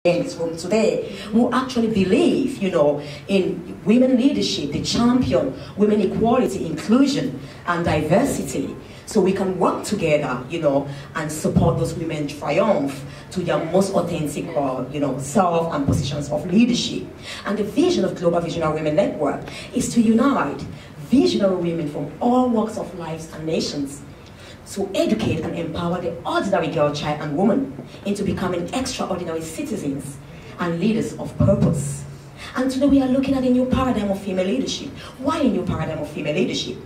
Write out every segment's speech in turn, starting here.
in this room today who actually believe, you know, in women leadership, they champion women equality, inclusion, and diversity. So we can work together, you know, and support those women triumph to their most authentic, you know, self and positions of leadership. And the vision of Global Visionary Women Network is to unite visionary women from all walks of life and nations to educate and empower the ordinary girl, child, and woman into becoming extraordinary citizens and leaders of purpose. And today we are looking at a new paradigm of female leadership. Why a new paradigm of female leadership?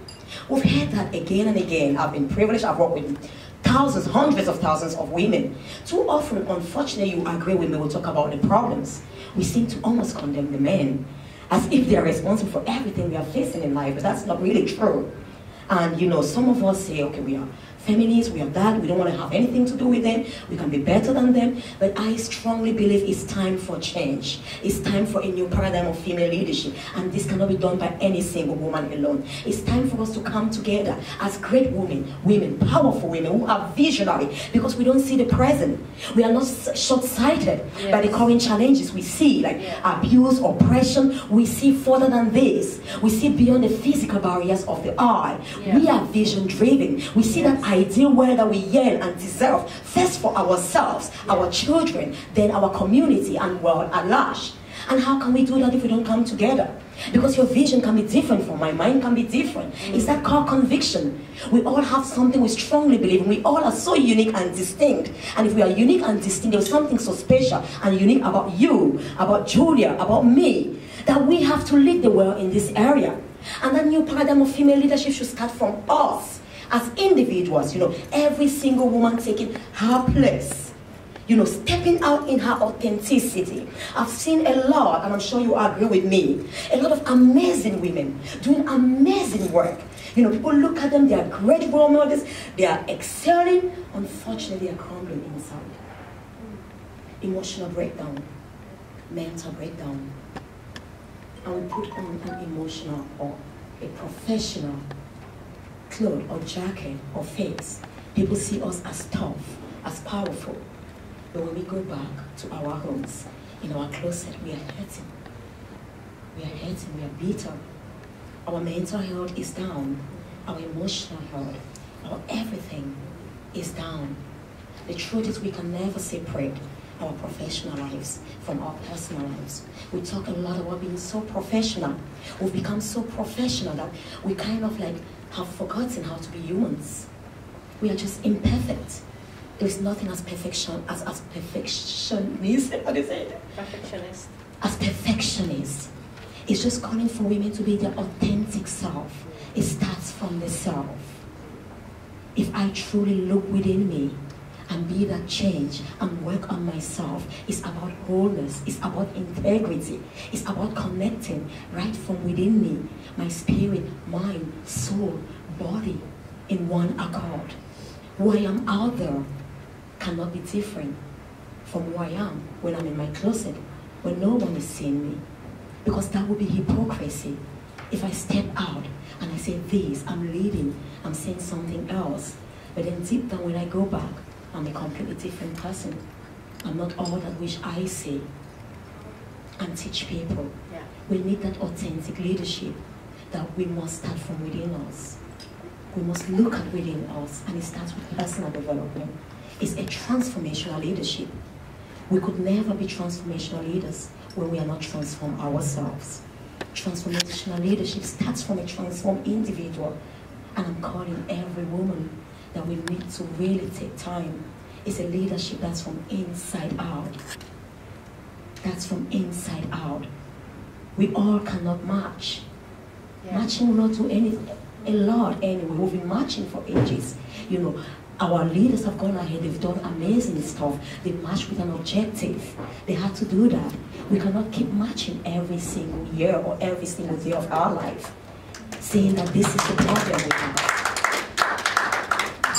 We've heard that again and again. I've been privileged, I've worked with thousands, hundreds of thousands of women. Too often, unfortunately, you agree with me, we'll talk about the problems. We seem to almost condemn the men as if they are responsible for everything we are facing in life, but that's not really true. And you know, some of us say, okay, we are feminists, we are that, we don't want to have anything to do with them, we can be better than them, but I strongly believe it's time for change. It's time for a new paradigm of female leadership, and this cannot be done by any single woman alone. It's time for us to come together as great women, powerful women who are visionary, because we don't see the present. We are not short-sighted by the current challenges we see, like abuse, oppression. We see further than this. We see beyond the physical barriers of the eye. We are vision-driven. We see that ideal world that we yearn and deserve, first for ourselves, our children, then our community and world at large. And how can we do that if we don't come together? Because your vision can be different from mine, mine can be different. It's that core conviction. We all have something we strongly believe in. We all are so unique and distinct. And if we are unique and distinct, there's something so special and unique about you, about Julia, about me, that we have to lead the world in this area. And that new paradigm of female leadership should start from us. As individuals, you know, every single woman taking her place, you know, stepping out in her authenticity. I've seen a lot, and I'm sure you agree with me, a lot of amazing women doing amazing work. You know, people look at them, they are great role models, they are excelling. Unfortunately, they are crumbling inside. Emotional breakdown, mental breakdown. And we put on an emotional or a professional clothes or jacket or face. People see us as tough, as powerful. But when we go back to our homes, in our closet, we are hurting. We are hurting, we are bitter. Our mental health is down. Our emotional health, our everything is down. The truth is we can never separate our professional lives from our personal lives. We talk a lot about being so professional. We've become so professional that we kind of like have forgotten how to be humans. We are just imperfect. There is nothing as perfection as perfectionist. How do you say it? Perfectionist. As perfectionist. It's just calling for women to be their authentic self. It starts from the self. If I truly look within me and be that change and work on myself, it's about wholeness, it's about integrity, it's about connecting right from within me, my spirit, mind, soul, body, in one accord. Who I am out there cannot be different from who I am when I'm in my closet, when no one is seeing me. Because that would be hypocrisy. If I step out and I say this, I'm leading, I'm saying something else, but then deep down when I go back, I'm a completely different person. I'm not all that which I say and teach people. We need that authentic leadership that we must start from within us. We must look at within us, and it starts with personal development. It's a transformational leadership. We could never be transformational leaders when we are not transformed ourselves. Transformational leadership starts from a transformed individual, and I'm calling every woman that we need to really take time. It's a leadership that's from inside out. That's from inside out. We all cannot march. Marching will not do anything, a lot anyway. We've been marching for ages. You know, our leaders have gone ahead, they've done amazing stuff. They marched with an objective. They had to do that. We cannot keep marching every single year or every single day of our life, saying that this is the problem we have.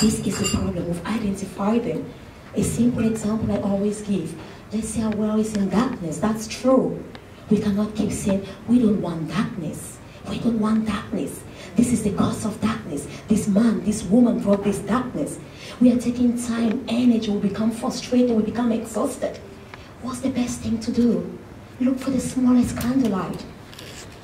This is the problem. We've identified them. A simple example I always give. Let's say our world is in darkness. That's true. We cannot keep saying, we don't want darkness. We don't want darkness. This is the cause of darkness. This man, this woman brought this darkness. We are taking time, energy, we become frustrated, we become exhausted. What's the best thing to do? Look for the smallest candlelight.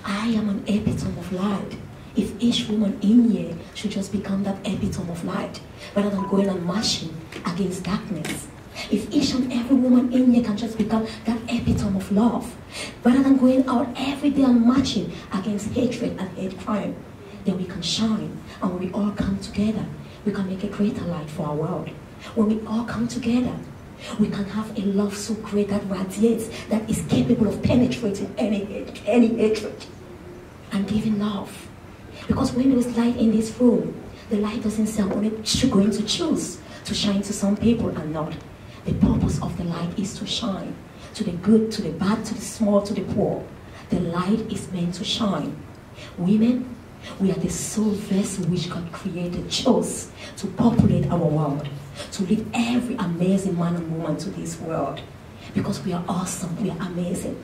I am an epitome of light. If each woman in here should just become that epitome of light, rather than going and marching against darkness. If each and every woman in here can just become that epitome of love, rather than going out every day and marching against hatred and hate crime, then we can shine. And when we all come together, we can make a greater light for our world. When we all come together, we can have a love so great that radiates, that is capable of penetrating any hatred and giving love. Because when there is light in this room, the light doesn't say I'm only going to choose to shine to some people and not. The purpose of the light is to shine to the good, to the bad, to the small, to the poor. The light is meant to shine. Women, we are the sole vessel which God created, chose to populate our world, to lead every amazing man and woman to this world. Because we are awesome, we are amazing.